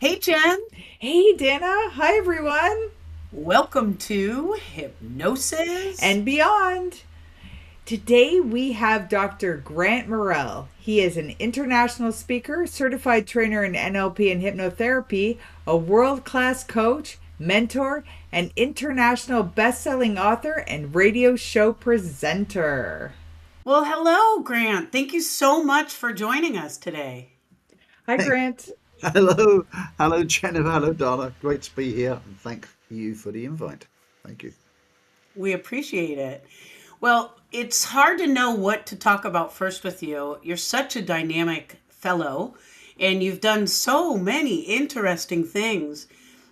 Hey, Jen. Hey, Dana. Hi, everyone. Welcome to Hypnosis. And beyond. Today we have Dr. Grant Murrell. He is an international speaker, certified trainer in NLP and hypnotherapy, a world class coach, mentor, and international best-selling author and radio show presenter. Well, hello, Grant. Thank you so much for joining us today. Hi, Hey, Grant. hello, hello, Jennifer, hello, Donna. Great to be here, and thank you for the invite. Thank you. We appreciate it. Well, it's hard to know what to talk about first with you. You're such a dynamic fellow, and you've done so many interesting things.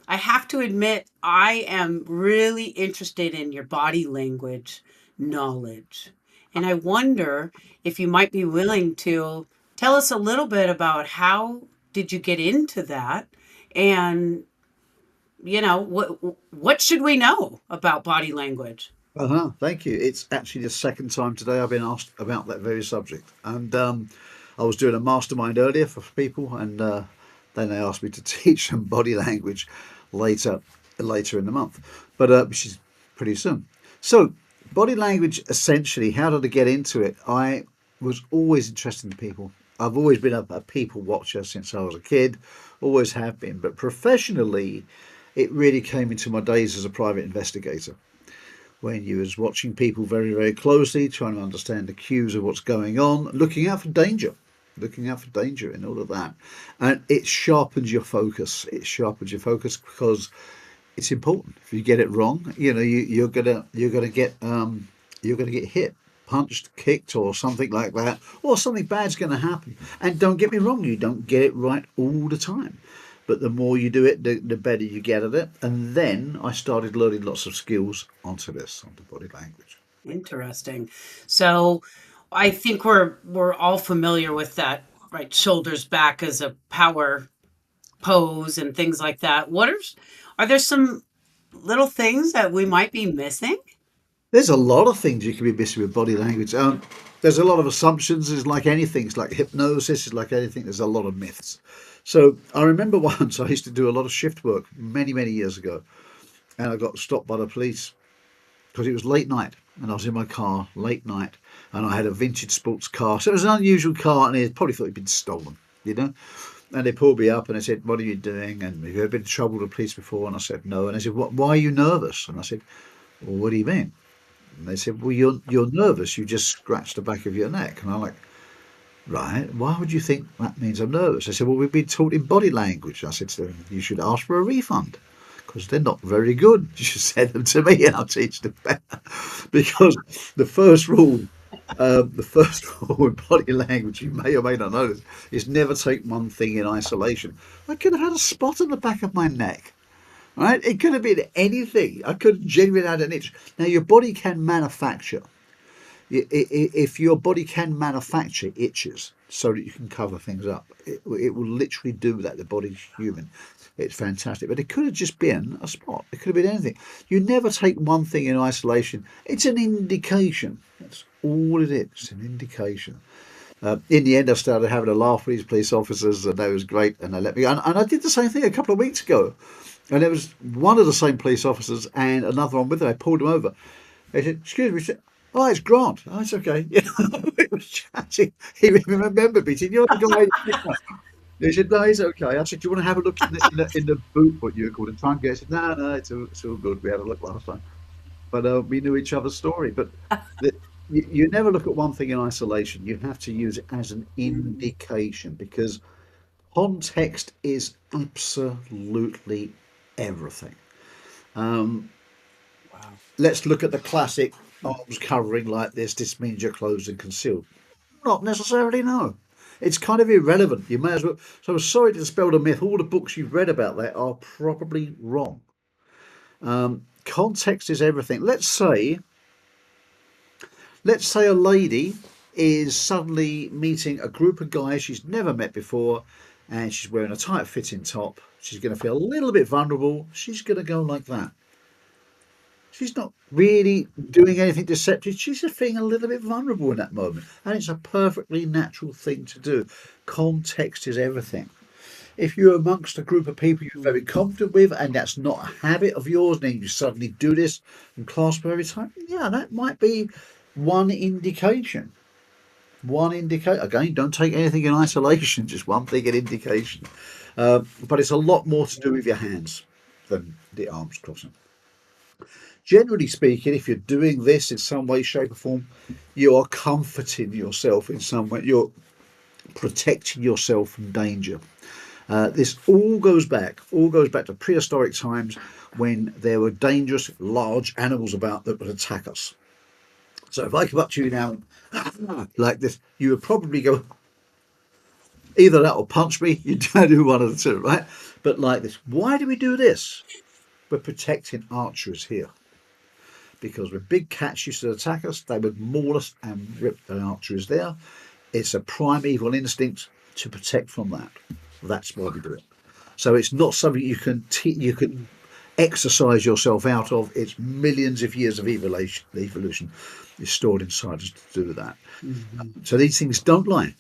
I have to admit, I am really interested in your body language knowledge. And I wonder if you might be willing to tell us a little bit about how did you get into that, and what should we know about body language? Thank you. It's actually the second time today I've been asked about that very subject, and I was doing a mastermind earlier for people, and then they asked me to teach them body language later, later in the month, but which is pretty soon. So, body language essentially. How did I get into it? I was always interested in people. I've always been a people watcher since I was a kid, always have been, but professionally, it really came into my days as a private investigator when you was watching people very, very closely, trying to understand the cues of what's going on, looking out for danger in all of that. And it sharpens your focus. It sharpens your focus because it's important. If you get it wrong, you're gonna get hit, punched, kicked, or something like that, or something bad's going to happen. And don't get me wrong, you don't get it right all the time. But the more you do it, the better you get at it. And then I started learning lots of skills onto body language. Interesting. So I think we're all familiar with that, right? Shoulders back as a power pose and things like that. Are there some little things that we might be missing? There's a lot of things you can be missing with body language. There's a lot of assumptions. It's like anything. It's like hypnosis. It's like anything. There's a lot of myths. So I remember once I used to do a lot of shift work many, many years ago, and I got stopped by the police because it was late night and I was in my car late night and I had a vintage sports car. So it was an unusual car and they probably thought it'd been stolen, you know? And they pulled me up and they said, "What are you doing? And have you ever been in trouble with the police before?" And I said, "No." And they said, "Why are you nervous?" And I said, "Well, what do you mean?" And they said, "Well, you're nervous. You just scratched the back of your neck." And I'm like, "Right, why would you think that means I'm nervous?" They said, "Well, we've been taught in body language." I said to them, "You should ask for a refund because they're not very good. You should send them to me and I'll teach them better." Because the first rule, the first rule in body language, you may or may not know this, is never take one thing in isolation. I could have had a spot on the back of my neck. Right? It could have been anything. I could have genuinely had an itch. Now, your body can manufacture. If your body can manufacture itches so that you can cover things up, it will literally do that. The body's human. It's fantastic. But it could have just been a spot. It could have been anything. You never take one thing in isolation. It's an indication. That's all it is. It's an indication. In the end, I started having a laugh with these police officers, and that was great. And they let me. And I did the same thing a couple of weeks ago. And there was one of the same police officers and another one with them. I pulled him over. They said, "Excuse me." I said, "Oh, it's Grant." "Oh, it's okay." We were chatting. He remembered me. He said, "You're the guy." They said, "No, it's okay." I said, "Do you want to have a look in the boot, what you called, and try and get?" I said, "No, no, it's all good. We had a look last time." But we knew each other's story. But the, you never look at one thing in isolation. You have to use it as an Mm, indication because context is absolutely everything. Um, wow. let's look at the classic arms covering like this. This means you're closed and concealed. Not necessarily, no. It's kind of irrelevant. You may as well. So I'm sorry to dispel the myth. All the books you've read about that are probably wrong. Context is everything. Let's say a lady is suddenly meeting a group of guys she's never met before, and she's wearing a tight fitting top. She's going to feel a little bit vulnerable. She's going to go like that. She's not really doing anything deceptive. She's just feeling a little bit vulnerable in that moment. And it's a perfectly natural thing to do. Context is everything. If you're amongst a group of people you're very confident with, and that's not a habit of yours, then you suddenly do this and clasp every time, yeah, that might be one indication. One indicator. Again, don't take anything in isolation, just one thing in indication. But it's a lot more to do with your hands than the arms crossing. Generally speaking, if you're doing this in some way, shape, or form, you are comforting yourself in some way. You're protecting yourself from danger. This all goes back to prehistoric times when there were dangerous, large animals about that would attack us. So if I come up to you now like this, you would probably go, either that or punch me. You do one of the two, right? But like this. Why do we do this? We're protecting arteries here. Because when big cats used to attack us, they would maul us and rip the arteries there. It's a primeval instinct to protect from that. That's why we do it. So it's not something you can exercise yourself out of. It's millions of years of evolution is stored inside us to do that. So these things don't lie.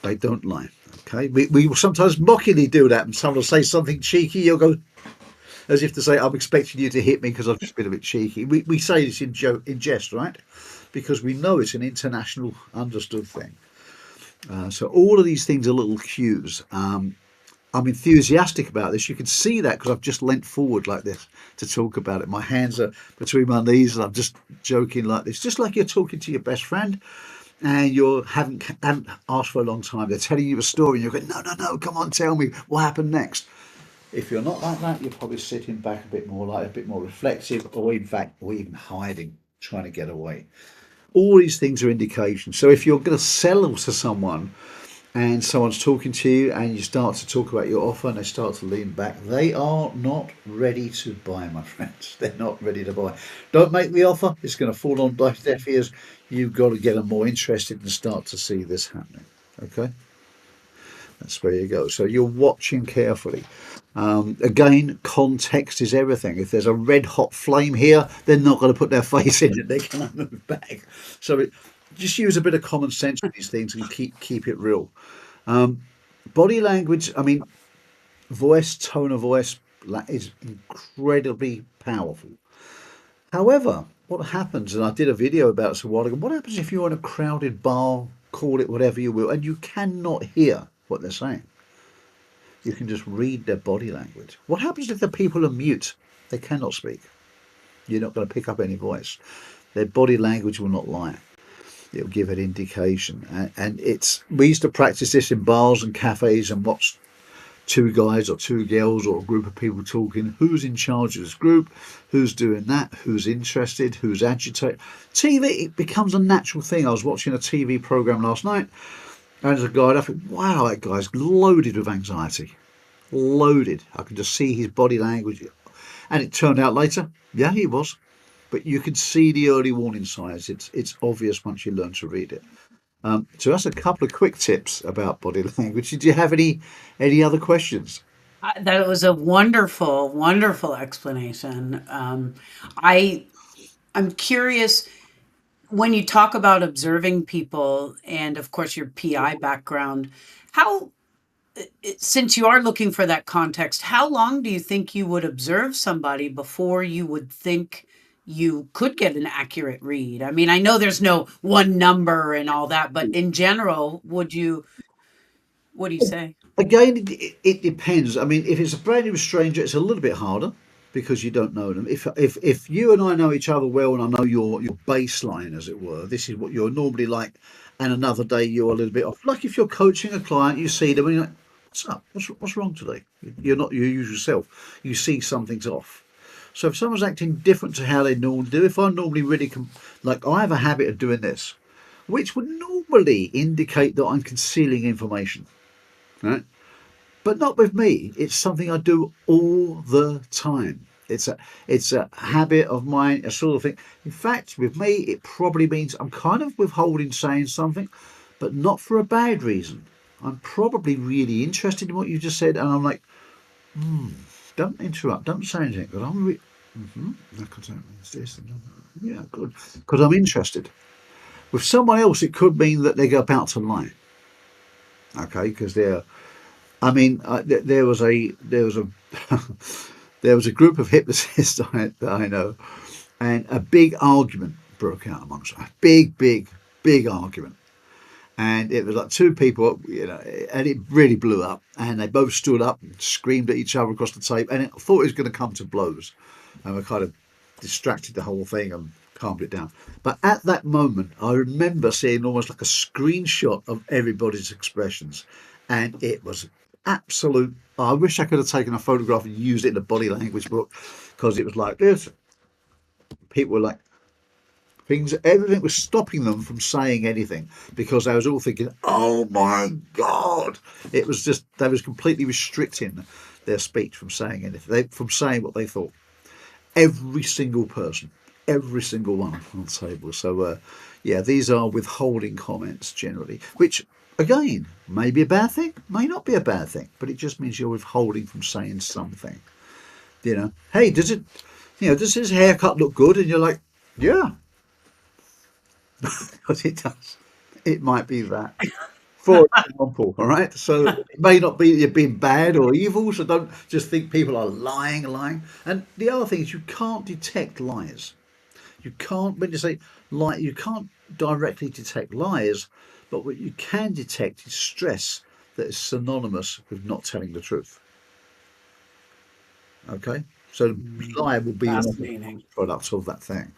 They don't lie. Okay, we will sometimes mockingly do that, and someone will say something cheeky. You'll go as if to say, "I'm expecting you to hit me because I've just been a bit cheeky." We say this in jest, right? Because we know it's an international understood thing. So all of these things are little cues. I'm enthusiastic about this. You can see that because I've just leant forward like this to talk about it. My hands are between my knees and I'm just joking like this, just like you're talking to your best friend and you haven't asked for a long time. They're telling you a story and you're going, no, come on, tell me what happened next. If you're not like that, you're probably sitting back a bit more, like a bit more reflective, or even hiding, trying to get away. All these things are indications. So if you're going to sell to someone and someone's talking to you and you start to talk about your offer and they start to lean back, they are not ready to buy, my friends. They're not ready to buy. Don't make the offer. It's going to fall on deaf ears. You've got to get them more interested and start to see this happening. Okay? That's where you go. So you're watching carefully. Again, context is everything. If there's a red hot flame here, they're not going to put their face in it. They're going to move back. So just use a bit of common sense with these things and keep it real. Body language, I mean, voice, tone of voice is incredibly powerful. However, what happens, and I did a video about this a while ago, what happens if you're in a crowded bar, call it whatever you will, and you cannot hear what they're saying? You can just read their body language. What happens if the people are mute? They cannot speak. You're not going to pick up any voice. Their body language will not lie. It'll give an indication. And we used to practice this in bars and cafes and watch two guys or two girls or a group of people talking. Who's in charge of this group? Who's doing that? Who's interested? Who's agitated? TV, it becomes a natural thing. I was watching a TV program last night. And as a guy, I thought, wow, that guy's loaded with anxiety. Loaded. I can just see his body language. And it turned out later, yeah, he was. But you can see the early warning signs. It's obvious once you learn to read it. So that's a couple of quick tips about body language. Did you have any other questions? That was a wonderful, wonderful explanation. I'm curious, when you talk about observing people and of course your PI background, how, since you are looking for that context, how long do you think you would observe somebody before you would think you could get an accurate read? I mean, I know there's no one number and all that, but in general, what do you say? Again, it depends. I mean, if it's a brand new stranger, it's a little bit harder because you don't know them. If you and I know each other well, and I know your baseline, as it were, this is what you're normally like, and another day you're a little bit off. Like if you're coaching a client, you see them and you're like, "What's up? What's wrong today?" You're not your usual self. You see something's off. So if someone's acting different to how they normally do, if I'm normally really like I have a habit of doing this, which would normally indicate that I'm concealing information. Right? But not with me. It's something I do all the time. It's a habit of mine, a sort of thing. In fact, with me, it probably means I'm kind of withholding saying something, but not for a bad reason. I'm probably really interested in what you just said, and I'm like, don't interrupt, don't say anything, because I'm yeah, good, because I'm interested. With someone else, it could mean that they're about to lie. Okay, because they're I mean, there was a there was a group of hypnotists that I know, and a big argument broke out amongst them. A big argument. And it was like two people, and it really blew up. And they both stood up and screamed at each other across the table. And I thought it was going to come to blows. And we kind of distracted the whole thing and calmed it down. But at that moment, I remember seeing almost like a screenshot of everybody's expressions. And it was absolute. I wish I could have taken a photograph and used it in the body language book, because it was like this. People were like, everything was stopping them from saying anything, because they was all thinking, oh my God. It was just, they was completely restricting their speech from saying anything, from saying what they thought. Every single person, every single one on the table. So yeah, these are withholding comments generally, which again may be a bad thing, may not be a bad thing, but it just means you're withholding from saying something. Hey, does his haircut look good? And you're like, yeah. Because it does. It might be that, for example. All right. So it may not be that you're being bad or evil. So don't just think people are lying. And the other thing is, you can't detect lies. You can't, when you say lie, you can't directly detect lies. But what you can detect is stress that is synonymous with not telling the truth. Okay. So lie will be a product of that thing.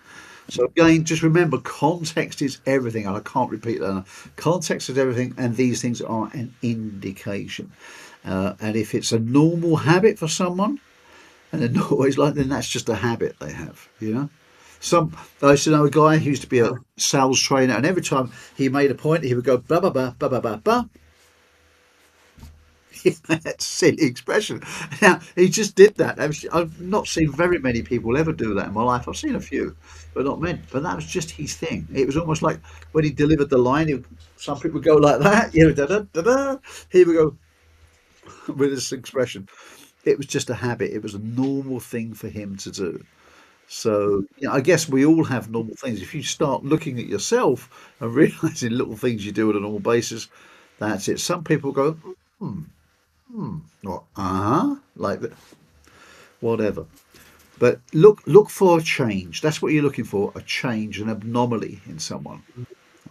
So again, just remember, context is everything, and I can't repeat that enough. Context is everything, and these things are an indication. And if it's a normal habit for someone, and they're not always like, then that's just a habit they have. I used to know a guy who used to be a sales trainer, and every time he made a point, he would go blah blah blah blah blah blah blah. That silly expression. Now, he just did that. I've not seen very many people ever do that in my life. I've seen a few, but not many. But that was just his thing. It was almost like when he delivered the line, some people would go like that, da da da da. He would go with this expression. It was just a habit. It was a normal thing for him to do. So, I guess we all have normal things. If you start looking at yourself and realizing little things you do on a normal basis, that's it. Some people go, or like that, whatever. But look for a change. That's what you're looking for, a change, an abnormality in someone.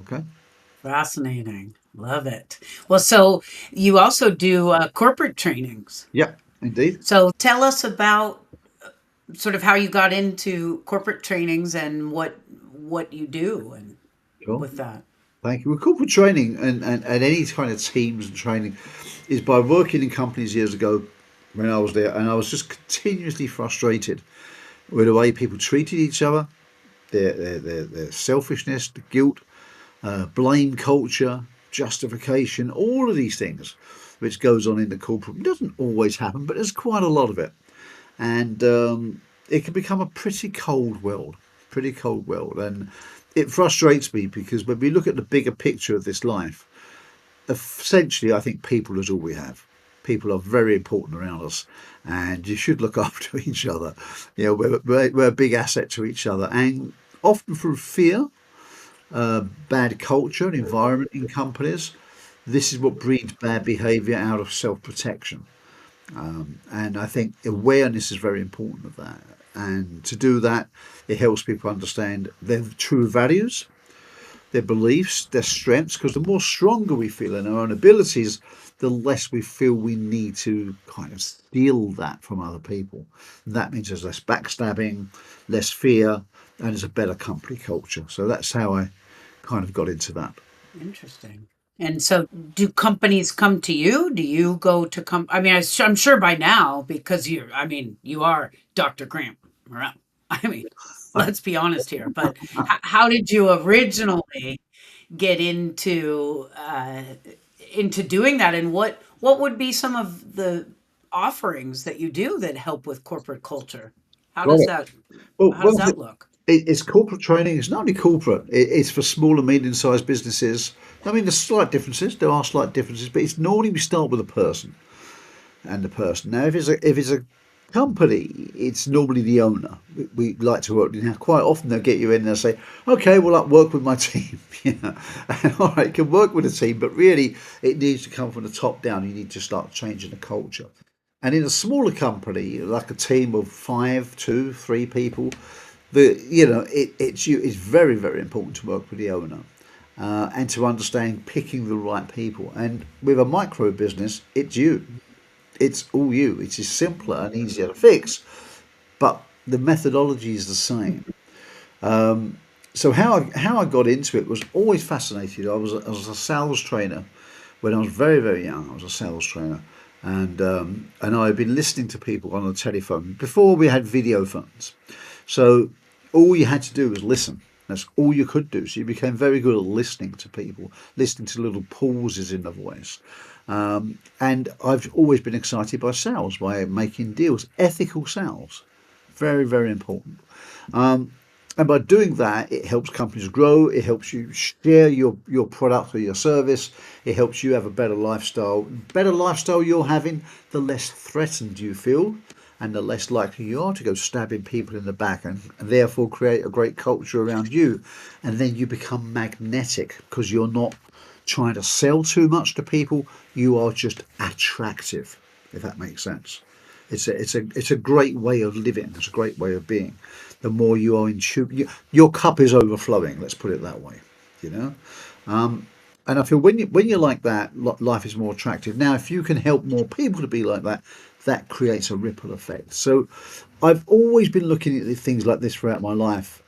Okay. Fascinating. Love it. Well, so you also do corporate trainings. Yeah, indeed. So tell us about sort of how you got into corporate trainings and what you do and Sure. with that. Thank you. Well, corporate training and any kind of teams and training is by working in companies years ago when I was there, and I was just continuously frustrated with the way people treated each other, their selfishness, the guilt, blame culture, justification, all of these things which goes on in the corporate. It doesn't always happen, but there's quite a lot of it. And it can become a pretty cold world. And it frustrates me, because when we look at the bigger picture of this life, essentially I think people is all we have. People are very important around us, and you should look after each other. We're a big asset to each other, and often through fear, bad culture and environment in companies, this is what breeds bad behaviour out of self-protection. And I think awareness is very important of that. And to do that, it helps people understand their true values, their beliefs, their strengths, because the more stronger we feel in our own abilities, the less we feel we need to kind of steal that from other people. And that means there's less backstabbing, less fear, and it's a better company culture. So that's how I kind of got into that. Interesting. And so do companies come to you? Do you go to I'm sure by now, because you are Dr. Grant Murrell. Let's be honest here. But how did you originally get into doing that? And what would be some of the offerings that you do that help with corporate culture? How does that look? It's corporate training. It's not only corporate. It's for small and medium-sized businesses. I mean, there's slight differences. There are slight differences, but it's normally we start with a person and the person. Now, if it's a company, it's normally the owner. We like to work. Now, quite often they'll get you in and they'll say, "Okay, well, I'll work with my team." And, all right, you can work with a team, but really, it needs to come from the top down. You need to start changing the culture. And in a smaller company, like a team of 5, 2, 3 people, it's very, very important to work with the owner. And to understand picking the right people. And with a micro business, it's you. It's all you. It is simpler and easier to fix, but the methodology is the same. So how I got into it was always fascinated. I was a sales trainer when I was very, very young. I was a sales trainer, and I had been listening to people on the telephone before we had video phones. So all you had to do was listen. That's all you could do. So you became very good at listening to people, listening to little pauses in the voice. And I've always been excited by sales, by making deals, ethical sales, very, very important. And by doing that, it helps companies grow. It helps you share your product or your service. It helps you have a better lifestyle. Better lifestyle you're having, the less threatened you feel, and the less likely you are to go stabbing people in the back, and therefore create a great culture around you. And then you become magnetic because you're not trying to sell too much to people. You are just attractive, if that makes sense. It's a great way of living. It's a great way of being. The more you are in tune, your cup is overflowing. Let's put it that way. You know, and I feel when you're like that, life is more attractive. Now, if you can help more people to be like that, that creates a ripple effect. So, I've always been looking at things like this throughout my life.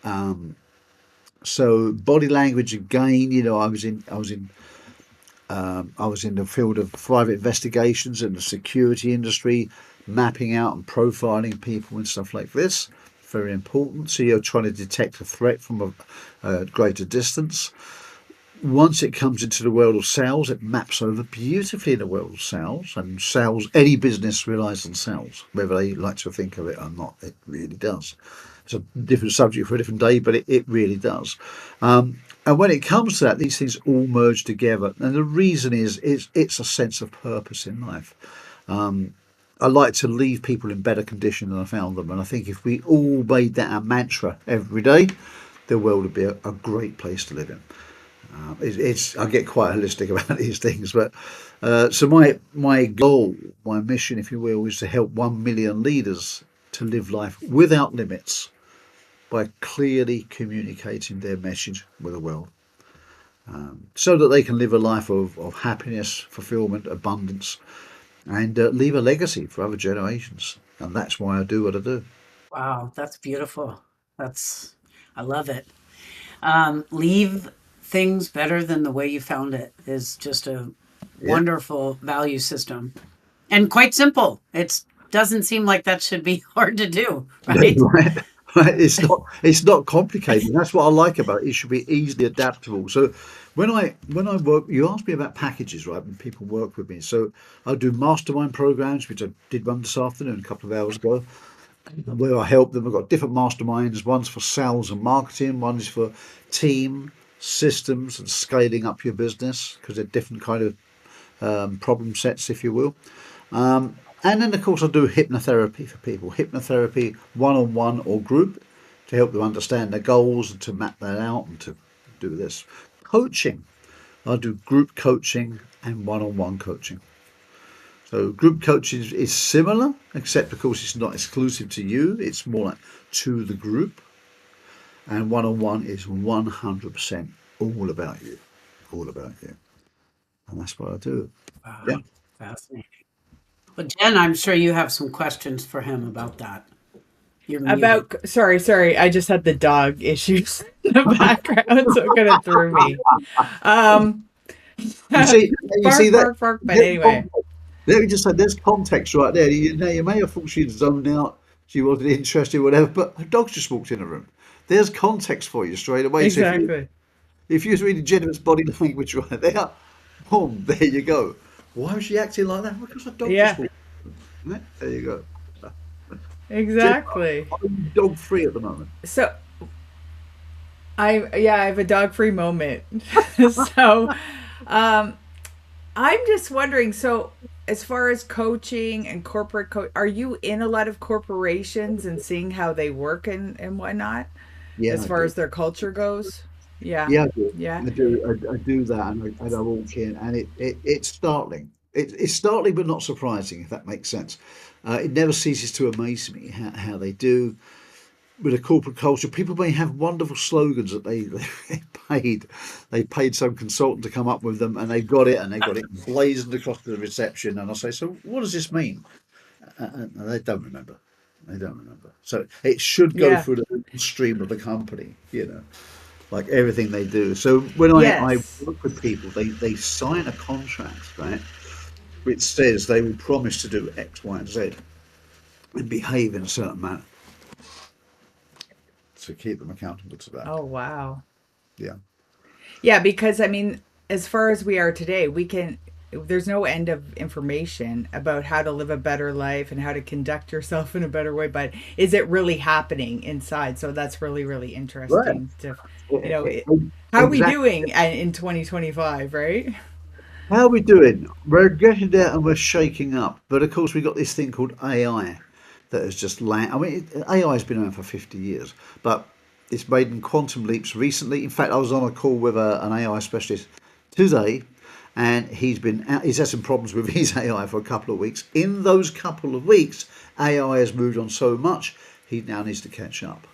So body language again. I was in the field of private investigations in the security industry, mapping out and profiling people and stuff like this. Very important. So you're trying to detect a threat from a greater distance. Once it comes into the world of sales, it maps over beautifully in the world of sales. And sales, any business relies on sales, whether they like to think of it or not. It really does. It's a different subject for a different day, but it really does. And when it comes to that, these things all merge together. And the reason is it's a sense of purpose in life. I like to leave people in better condition than I found them. And I think if we all made that our mantra every day, the world would be a great place to live in. I get quite holistic about these things, but so my goal, my mission, if you will, is to help 1 million leaders to live life without limits by clearly communicating their message with the world, so that they can live a life of happiness, fulfillment, abundance, and leave a legacy for other generations. And that's why I do what I do. Wow, that's beautiful. I love it. Leave things better than the way you found it is just a Yeah. wonderful value system and quite simple. It doesn't seem like that should be hard to do, right? Right. Right. It's not complicated. That's what I like about it. It should be easily adaptable. So when I work, you asked me about packages, right? When people work with me. So I do mastermind programs, which I did one this afternoon, a couple of hours ago, where I help them. I've got different masterminds. One's for sales and marketing, one's for team systems and scaling up your business, because they're different kind of problem sets, if you will. And then, of course, I do hypnotherapy for people. Hypnotherapy, one-on-one or group, to help them understand their goals and to map that out and to do this. Coaching, I do group coaching and one-on-one coaching. So group coaching is similar, except, of course, it's not exclusive to you. It's more like to the group. And one-on-one is 100% all about you. All about you. And that's what I do. Yeah. Wow, fascinating. Well, Jen, I'm sure you have some questions for him about that. You're muted. Sorry, I just had the dog issues in the background, so it kind of threw me. Um, You see bark, that. bark, bark. But anyway, Let me just say, there's context right there. You may have thought she'd zoned out, she wasn't interested, whatever, but her dog's just walked in the room. There's context for you straight away. So exactly. if you was reading Jennifer's body language right there, boom, there you go. Why was she acting like that? Because her dog just Yeah, walked in. Right, there you go. Jennifer, exactly. I'm dog free at the moment. So I have a dog-free moment. So I'm just wondering. So as far as coaching and corporate are you in a lot of corporations and seeing how they work and whatnot Yeah, as I far do. as their culture goes? Yeah. Yeah, I do. Yeah. I do. I do that, and I walk in, and it's startling. It's startling, but not surprising, if that makes sense. It never ceases to amaze me how they do with a corporate culture. People may have wonderful slogans that they paid. They paid some consultant to come up with them, and they got it blazoned across the reception. And I say, so what does this mean? And they don't remember. They don't remember. So it should go Yeah. through the stream of the company, like everything they do. So when I Yes. work with people, they sign a contract, right, which says they will promise to do X, Y, and Z and behave in a certain manner to keep them accountable to that. Oh, wow. Yeah. Yeah, because I mean, as far as we are today, we can there's no end of information about how to live a better life and how to conduct yourself in a better way, but is it really happening inside? So that's really, really Right. interesting to, E- you know, e- how are we Exactly. doing in 2025, right? How are we doing? We're getting there and we're shaking up. But of course, we've got this thing called AI that has just I mean, AI has been around for 50 years, but it's made quantum leaps recently. In fact, I was on a call with an AI specialist today, and he's had some problems with his AI for a couple of weeks. In those couple of weeks, AI has moved on so much, he now needs to catch up.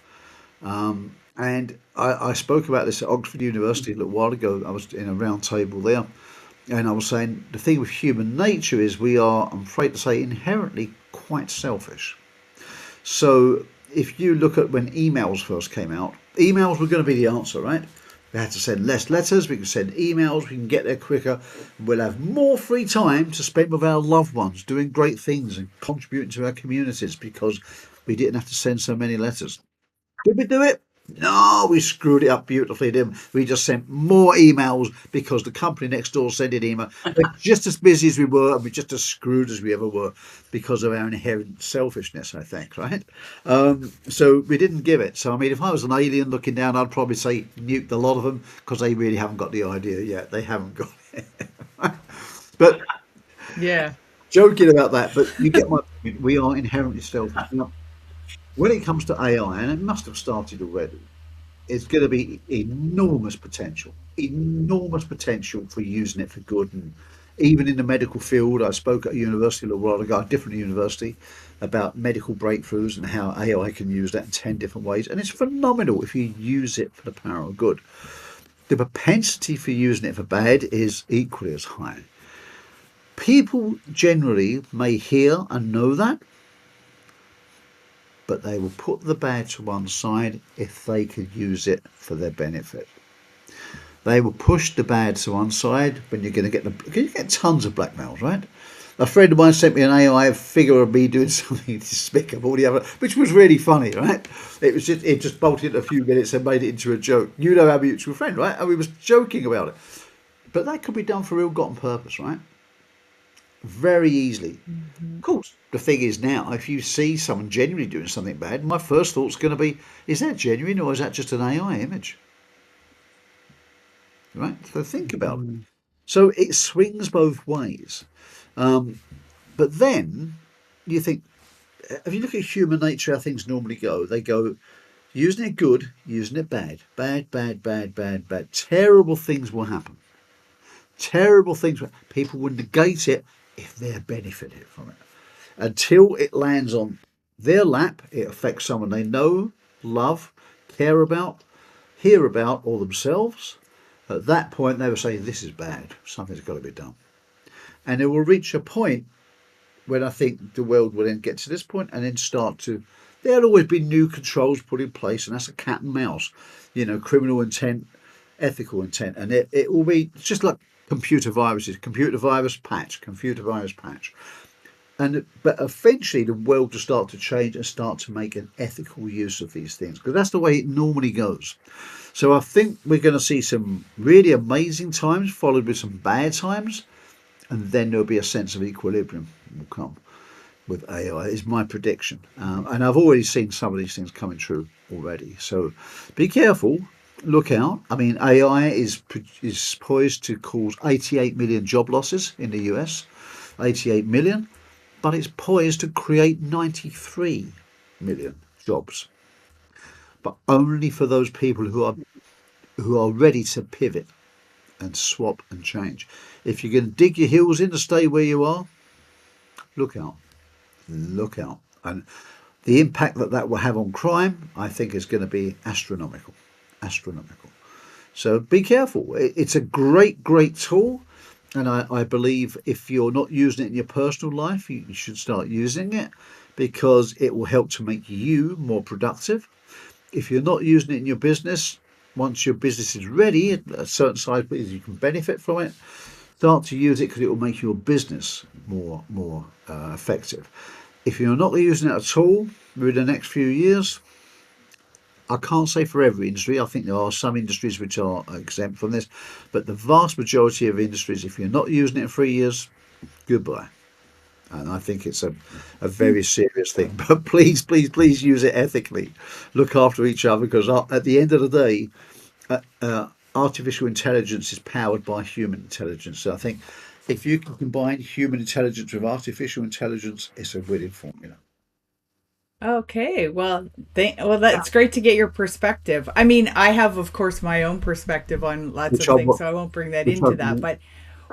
And I spoke about this at Oxford University a little while ago. I was in a round table there, and I was saying the thing with human nature is we are, I'm afraid to say, inherently quite selfish. So if you look at when emails first came out, emails were going to be the answer, right? We had to send less letters, we can send emails, we can get there quicker, we'll have more free time to spend with our loved ones, doing great things and contributing to our communities because we didn't have to send so many letters. Did we do it? No, we screwed it up beautifully, didn't we? We just sent more emails because the company next door sent an email. We're just as busy as we were, and we're just as screwed as we ever were because of our inherent selfishness, I think, right? So we didn't give it. So, I mean, if I was an alien looking down, I'd probably say nuke a lot of them because they really haven't got the idea yet. They haven't got it. But Yeah. joking about that, but you get my point. We are inherently selfish. Now, when it comes to AI, and it must have started already, it's going to be enormous potential for using it for good. And even in the medical field, I spoke at a university a little while ago, a different university, about medical breakthroughs and how AI can use that in 10 different ways. And it's phenomenal if you use it for the power of good. The propensity for using it for bad is equally as high. People generally may hear and know that, but they will put the bad to one side if they could use it for their benefit. They will push the bad to one side when you're going to get you get tons of blackmails, right? A friend of mine sent me an AI figure of me doing something despicable, which was really funny, right? It just bolted a few minutes and made it into a joke. You know our mutual friend, right? And we was joking about it, but that could be done for ill-gotten purpose, right? Very easily. Hmm. Of course, the thing is now, if you see someone genuinely doing something bad, my first thought's going to be, is that genuine or is that just an AI image? Right? So think about it. Hmm. So it swings both ways. Um, but then you think, if you look at human nature, how things normally go, they go using it good, using it bad, bad, bad, bad, bad, bad. Terrible things will happen. Terrible things. People will negate it if they're benefited from it. Until it lands on their lap, it affects someone they know, love, care about, hear about, or themselves. At that point, they will say, this is bad. Something's got to be done. And it will reach a point when I think the world will then get to this point and then start to. There'll always be new controls put in place, and that's a cat and mouse, criminal intent, ethical intent. And it will be just like computer viruses, computer virus patch. But eventually the world will start to change and start to make an ethical use of these things because that's the way it normally goes. So I think we're going to see some really amazing times followed with some bad times, and then there'll be a sense of equilibrium will come with AI is my prediction. And I've already seen some of these things coming true already. So be careful, look out. I mean, AI is poised to cause 88 million job losses in the US. 88 million, but it's poised to create 93 million jobs, but only for those people who are ready to pivot and swap and change. If you're going to dig your heels in to stay where you are, look out, look out. And the impact that that will have on crime, I think, is going to be astronomical, astronomical. So be careful. It's a great, great tool. And I believe if you're not using it in your personal life, you should start using it, because it will help to make you more productive. If you're not using it in your business, once your business is ready at a certain size, you can benefit from it. Start to use it, because it will make your business more effective. If you're not using it at all within the next few years, I can't say for every industry. I think there are some industries which are exempt from this, but the vast majority of industries, if you're not using it in 3 years, goodbye. And I think it's a very serious thing. But please, please, please use it ethically. Look after each other, because at the end of the day, artificial intelligence is powered by human intelligence. So I think if you can combine human intelligence with artificial intelligence, it's a winning formula. Okay, well, that's great to get your perspective. I mean, I have, of course, my own perspective on lots Which of I, things, so I won't bring that which I, into that. But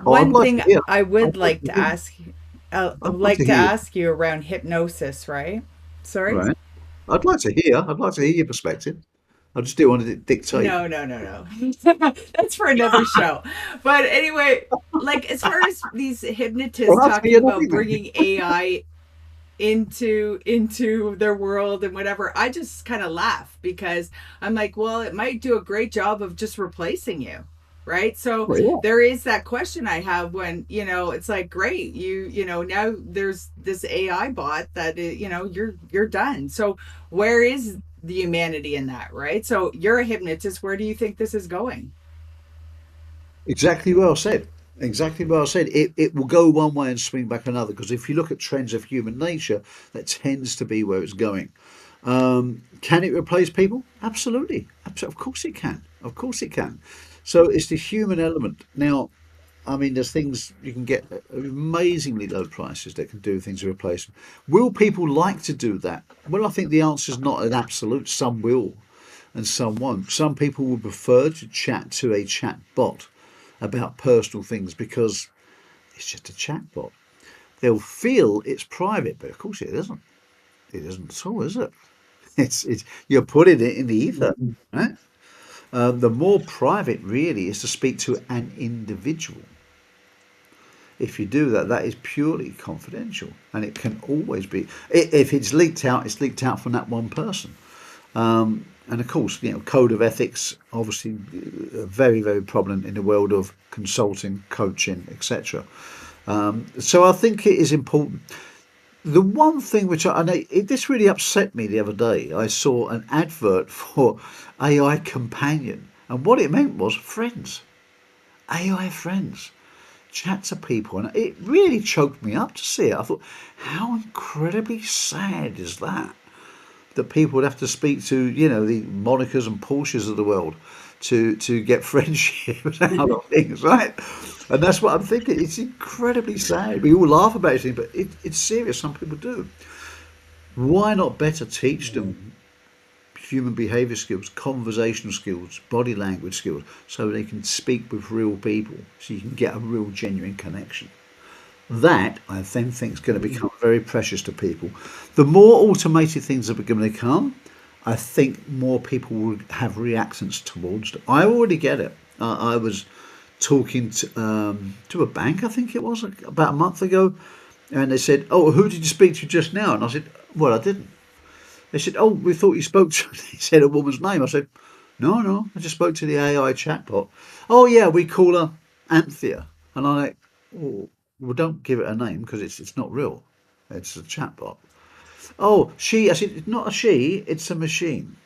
oh, I'd one like thing to hear. I I'd would like like to to hear. ask, I'd like to hear. you around hypnosis, right? Sorry? Right. I'd like to hear. I'd like to hear your perspective. I just do want to dictate. No, no, no, no. That's for another show. But anyway, like as far as these hypnotists Well, that's me talking and about everything. bringing AI into their world and whatever, I just kind of laugh, because I'm like, well, it might do a great job of just replacing you, right? So Well, yeah. there is that question I have when, it's like, great, now there's this AI bot that you're done. So where is the humanity in that, right? So you're a hypnotist. Where do you think this is going? Exactly well said. Exactly well said. It will go one way and swing back another, because if you look at trends of human nature, that tends to be where it's going. Can it replace people? Absolutely. Of course it can. Of course it can. So it's the human element. Now, I mean, there's things you can get at amazingly low prices that can do things to replace them. Will people like to do that? Well, I think the answer is not an absolute. Some will and some won't. Some people will prefer to chat to a chat bot about personal things, because it's just a chat bot. They'll feel it's private, but of course it isn't. It isn't at all, is it? It's you're putting it in the ether, right? The more private really is to speak to an individual. If you do that, that is purely confidential, and it can always be. If it's leaked out, it's leaked out from that one person. And of course, code of ethics, obviously, very, very prominent in the world of consulting, coaching, etc. So I think it is important. The one thing which this really upset me the other day, I saw an advert for AI companion, and what it meant was friends, AI friends, chat to people, and it really choked me up to see it. I thought, how incredibly sad is that? That people would have to speak to, the Monicas and Porsches of the world to get friendship out of things, right? And that's what I'm thinking. It's incredibly sad. We all laugh about it, but it's serious. Some people do. Why not better teach them human behavior skills, conversational skills, body language skills, so they can speak with real people, so you can get a real genuine connection? That, I then think, is going to become very precious to people. The more automated things are going to become, I think more people will have reactions towards them. I already get it. I was talking to a bank, I think it was, about a month ago, and they said, "Oh, who did you speak to just now?" And I said, "Well, I didn't." They said, "Oh, we thought you spoke to," he said, "a woman's name." I said, "No, no, I just spoke to the AI chatbot." "Oh, yeah, we call her Anthea." And I'm like, well, don't give it a name, because it's not real. It's a chatbot. "Oh, she." I said, "It's not a she, it's a machine.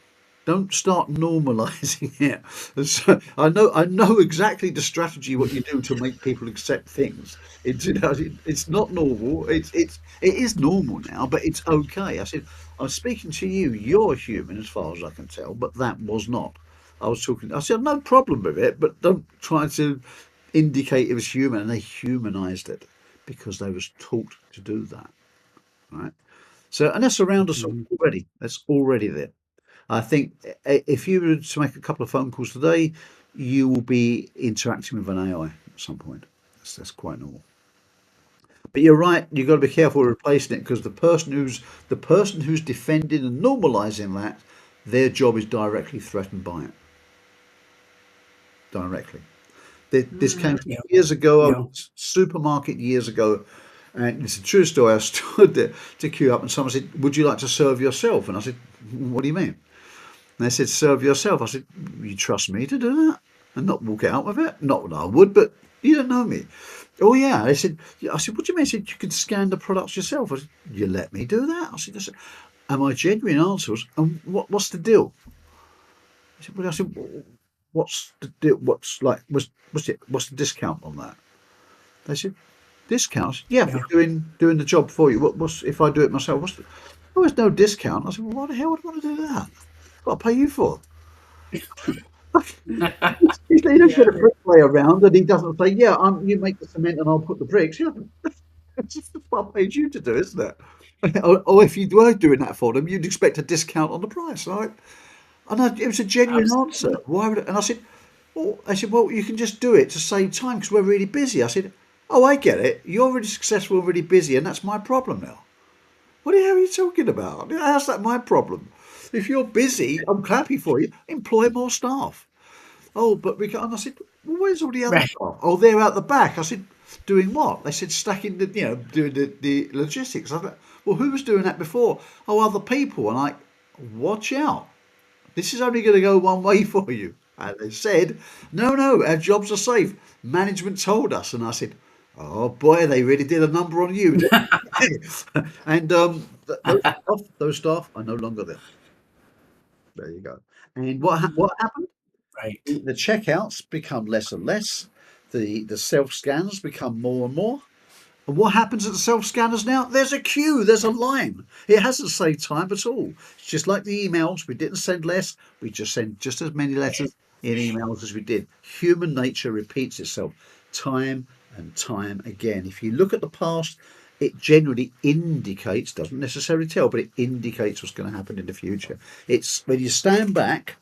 Don't start normalising it." So I know exactly the strategy what you do to make people accept things. It's not normal. It is normal now, but it's okay. I said, "I'm speaking to you. You're human as far as I can tell, but that was not. I was talking." I said, "No problem with it, but don't try to indicate it was human." And they humanised it, because they was taught to do that, right? So, and that's around us Mhm. already. That's already there. I think if you were to make a couple of phone calls today, you will be interacting with an AI at some point. That's quite normal. But you're right. You've got to be careful replacing it, because the person who's defending and normalising that, their job is directly threatened by it. Directly. This came Yeah. years ago. I was Yeah. in a supermarket years ago, and it's a true story. I stood there to queue up, and someone said, "Would you like to serve yourself?" And I said, "What do you mean?" And they said, "Serve yourself." I said, "You trust me to do that and not walk out with it?" Not that I would, but you don't know me. "Oh yeah." They said, I said, "What do you mean?" They said, "You can scan the products yourself." I said, "You let me do that?" I said, and my genuine answer was, "And what's the deal?" I said, "What's the deal? What's the discount on that?" They said, "Discount?" I said, "Yeah, for Yeah. doing the job for you. What's if I do it myself? Oh, there's no discount." I said, "Well, why the hell would I want to do that? I've got to pay you for." He don't get Yeah. a bricklayer around and he doesn't say, "Yeah, you make the cement and I'll put the bricks." Yeah, it's just what I paid you to do, isn't it? Or if you were doing that for them, you'd expect a discount on the price, right? It was a genuine answer. Absolutely. Why would? And I said, "Well," you can just do it to save time because we're really busy." I said, "Oh, I get it. You're really successful, really busy, and that's my problem now." What the hell are you talking about? How's that my problem? If you're busy, I'm happy for you. Employ more staff. "Oh, but we can't." And I said, "Well, where's all the other Right. staff?" "Oh, they're out the back." I said, "Doing what?" They said, "Stacking doing the logistics." I thought, "Well, who was doing that before?" "Oh, other people." And watch out. This is only going to go one way for you. And they said, "No, our jobs are safe. Management told us." And I said, "Oh boy, they really did a number on you." And those staff are no longer there. There you go. And what happened? Right. The checkouts become less and less. The self scanners become more and more. And what happens at the self scanners now? There's a queue, there's a line. It hasn't saved time at all. It's just like the emails. We didn't send less, we just sent just as many letters in emails as we did. Human nature repeats itself time and time again. If you look at the past, it generally indicates, doesn't necessarily tell, but it indicates what's going to happen in the future. It's when you stand back.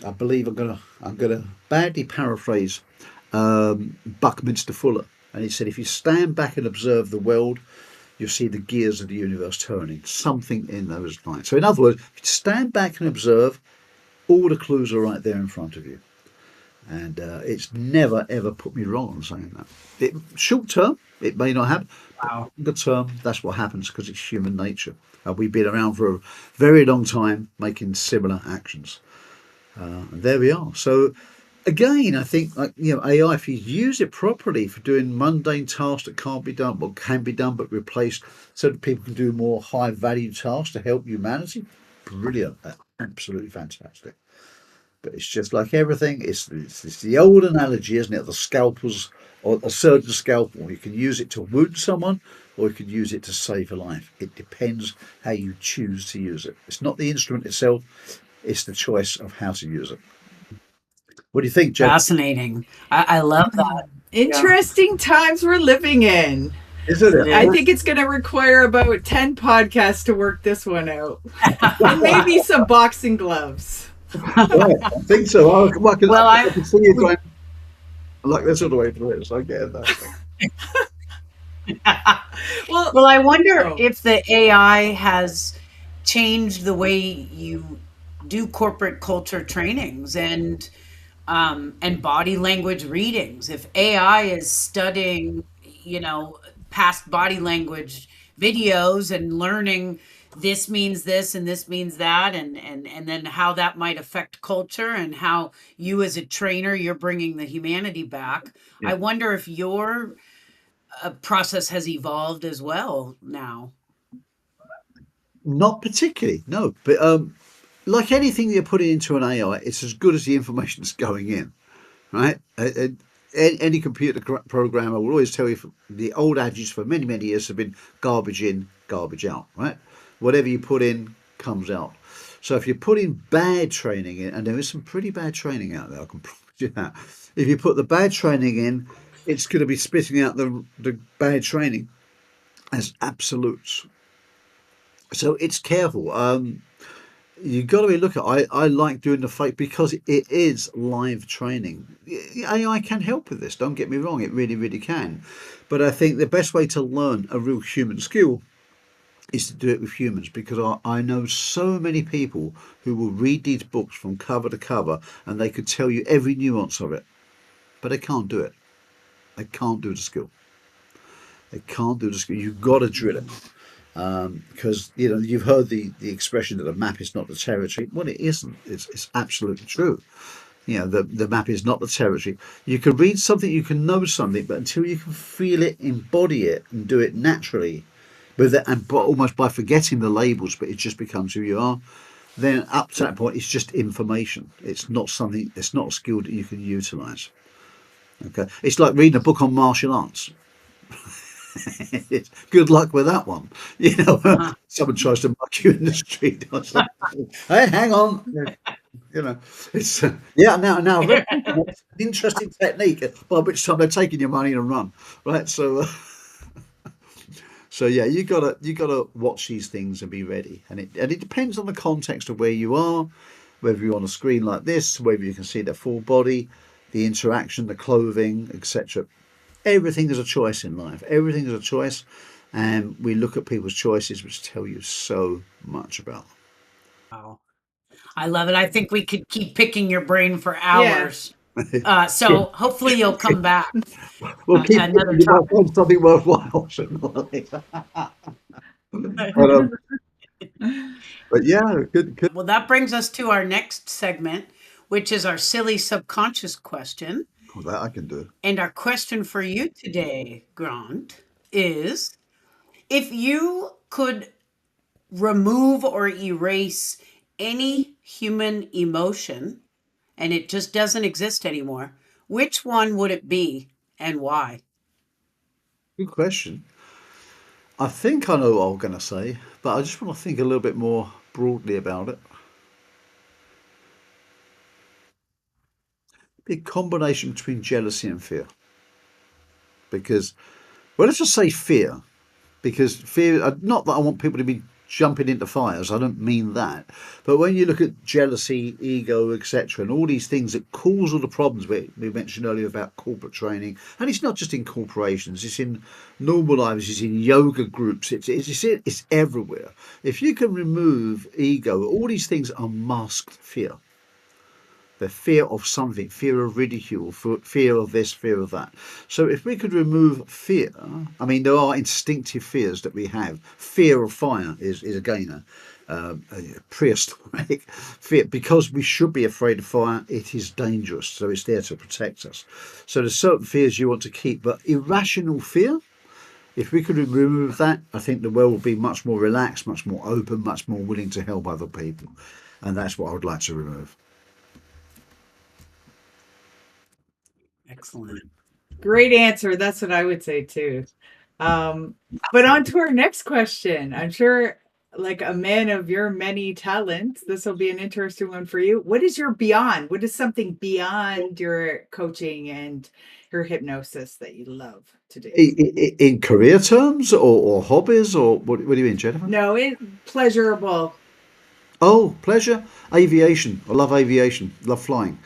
I believe I'm gonna badly paraphrase Buckminster Fuller, and he said, "If you stand back and observe the world, you'll see the gears of the universe turning." Something in those lines. So, in other words, if you stand back and observe, all the clues are right there in front of you. And it's never ever put me wrong on saying that. Short term, it may not happen, but Wow. longer term, that's what happens because it's human nature. We've been around for a very long time making similar actions. And there we are. So again, I think AI, if you use it properly for doing mundane tasks that can't be done, well, can be done but replaced, so that people can do more high value tasks to help humanity, brilliant, absolutely fantastic. But it's just like everything. It's the old analogy, isn't it? The scalpels or a surgeon's scalpel. You can use it to wound someone, or you can use it to save a life. It depends how you choose to use it. It's not the instrument itself; it's the choice of how to use it. What do you think, Jen? Fascinating. I love that. Yeah. Interesting times we're living in. Isn't It it? I is. think it's going to require about 10 podcasts to work this one out. And maybe some boxing gloves. Yeah, I think so. Well, I can see you going like this all the way through it. So I get that. Well, well, I wonder oh, if the AI has changed the way you do corporate culture trainings and body language readings. If AI is studying, past body language videos and learning this means this and this means that, and then how that might affect culture and how you as a trainer you're bringing the humanity back. Yeah. I wonder if your process has evolved as well now. Not particularly, no. But like anything you're putting into an AI, it's as good as the information that's going in, right? Any computer programmer will always tell you, the old adage for many, many years have been garbage in, garbage out, right? Whatever you put in comes out. So if you put in bad training in, and there is some pretty bad training out there, I can promise you that. If you put the bad training in, it's going to be spitting out the bad training as absolutes. So it's careful. You got to be looking. I like doing the fake because it is live training. AI can help with this. Don't get me wrong. It really, really can. But I think the best way to learn a real human skill is to do it with humans, because I know so many people who will read these books from cover to cover and they could tell you every nuance of it, but they can't do it. They can't do the skill. They can't do the skill. You've got to drill it. Because you've heard the expression that a map is not the territory. Well, it isn't. It's absolutely true. The map is not the territory. You can read something, you can know something, but until you can feel it, embody it, and do it naturally, with it, and almost by forgetting the labels, but it just becomes who you are. Then up to that point, it's just information. It's not something. It's not a skill that you can utilize. Okay, it's like reading a book on martial arts. Good luck with that one. Someone tries to muck you in the street. I say, hey, hang on. It's now I've read an interesting technique by which time they're taking your money and run, right? So yeah, you gotta watch these things and be ready, and it depends on the context of where you are, whether you're on a screen like this, whether you can see their full body, the interaction, the clothing, etc. Everything is a choice in life. Everything is a choice, and we look at people's choices, which tell you so much about them. Wow. I love it. I think we could keep picking your brain for Yeah. hours. So hopefully you'll come back. Well, keep Another thinking you might topic. find something worthwhile. but, um, but yeah, good. Well, that brings us to our next segment, which is our silly subconscious question. Well, that I can do. And our question for you today, Grant, is if you could remove or erase any human emotion and it just doesn't exist anymore, which one would it be and why? Good question. I think I know what I'm going to say, but I just want to think a little bit more broadly about it. Be a combination between jealousy and fear. Because, well, let's just say fear. Because fear, not that I want people to be jumping into fires, I don't mean that. But when you look at jealousy, ego, etc., and all these things that cause all the problems we mentioned earlier about corporate training, and it's not just in corporations, it's in normal lives, it's in yoga groups, it's everywhere. If you can remove ego, all these things are masked fear. The fear of something, fear of ridicule, fear of this, fear of that. So if we could remove fear, I mean, there are instinctive fears that we have. Fear of fire is again a prehistoric fear, because we should be afraid of fire. It is dangerous, so it's there to protect us. So there's certain fears you want to keep, but irrational fear, if we could remove that, I think the world would be much more relaxed, much more open, much more willing to help other people. And that's what I would like to remove. Excellent. Great answer. That's what I would say too. But on to our next question. I'm sure, like a man of your many talents, this will be an interesting one for you. What is your beyond? What is something beyond your coaching and your hypnosis that you love to do? In career terms, or hobbies, or what do you mean, Jennifer? No, pleasurable. Oh, pleasure. Aviation. I love aviation. Love flying.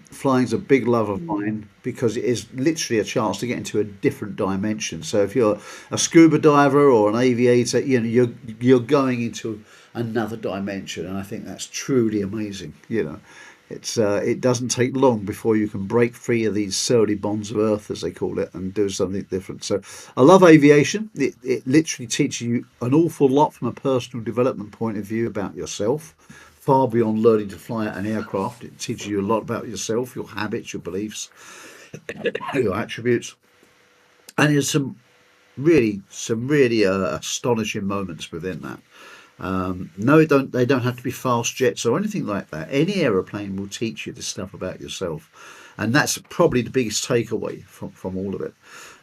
Flying's a big love of mine, because it is literally a chance to get into a different dimension. So if you're a scuba diver or an aviator, you're going into another dimension, and I think that's truly amazing. It doesn't take long before you can break free of these surly bonds of earth, as they call it, and do something different. So I love aviation. It literally teaches you an awful lot from a personal development point of view about yourself, far beyond learning to fly an aircraft. It teaches you a lot about yourself, your habits, your beliefs, your attributes. And there's some really astonishing moments within that. No, they don't have to be fast jets or anything like that. Any aeroplane will teach you this stuff about yourself, and that's probably the biggest takeaway from all of it.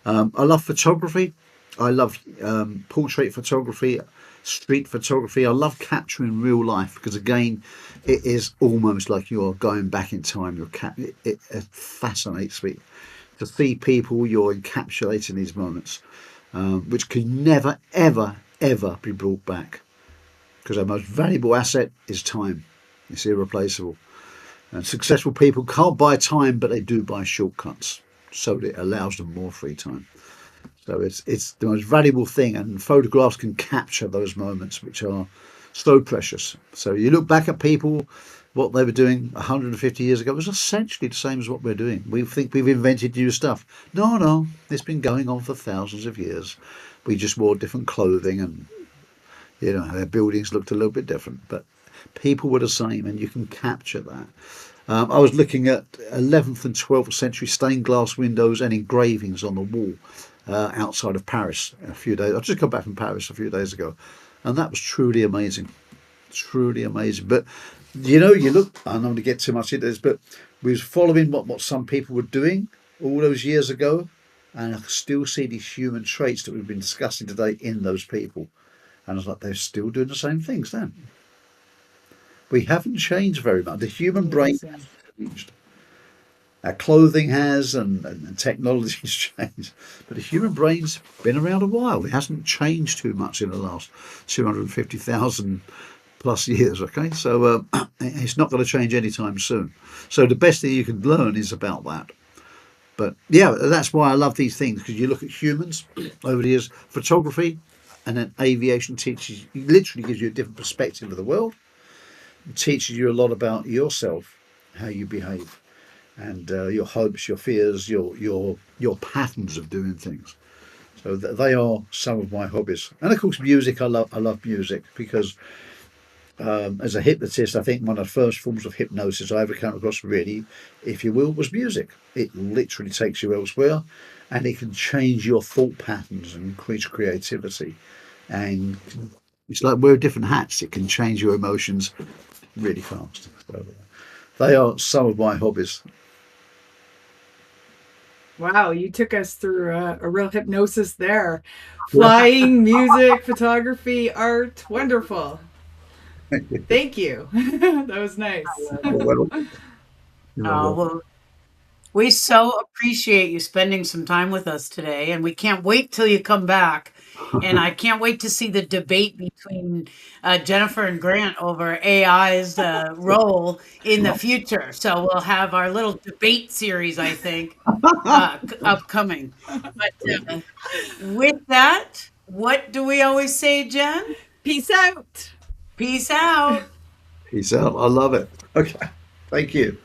I love photography. I love portrait photography, street photography. I love capturing real life, because again, it is almost like you're going back in time. It fascinates me to see people, you're encapsulating these moments, which can never, ever, ever be brought back. Because our most valuable asset is time. It's irreplaceable. And successful people can't buy time, but they do buy shortcuts. So it allows them more free time. So it's the most valuable thing, and photographs can capture those moments, which are so precious. So you look back at people, what they were doing 150 years ago was essentially the same as what we're doing. We think we've invented new stuff. No, it's been going on for thousands of years. We just wore different clothing, and their buildings looked a little bit different, but people were the same, and you can capture that. I was looking at 11th and 12th century stained glass windows and engravings on the wall outside of Paris a few days. I've just come back from Paris a few days ago, and that was truly amazing. Truly amazing. But you look, I don't want to get too much into this, but we was following what some people were doing all those years ago, and I still see these human traits that we've been discussing today in those people. And I was like, they're still doing the same things then. We haven't changed very much. The human brain has changed. Our clothing has, and technology's changed. But the human brain's been around a while. It hasn't changed too much in the last 250,000 plus years, okay? So it's not going to change anytime soon. So the best thing you can learn is about that. But yeah, that's why I love these things, because you look at humans over the years, photography and then aviation literally gives you a different perspective of the world. It teaches you a lot about yourself, how you behave, and your hopes, your fears, your patterns of doing things. So they are some of my hobbies. And of course, music. I love music because as a hypnotist, I think one of the first forms of hypnosis I ever came across, really, if you will, was music. It literally takes you elsewhere, and it can change your thought patterns and increase creativity. And it's like wear different hats. It can change your emotions really fast. So they are some of my hobbies. Wow, you took us through a real hypnosis there. Flying, music, photography, art. Wonderful. Thank you. That was nice. Well, Well, we so appreciate you spending some time with us today, and we can't wait till you come back. And I can't wait to see the debate between Jennifer and Grant over AI's role in the future. So we'll have our little debate series, I think, upcoming. But with that, what do we always say, Jen? Peace out. Peace out. peace out. I love it. Okay. Thank you.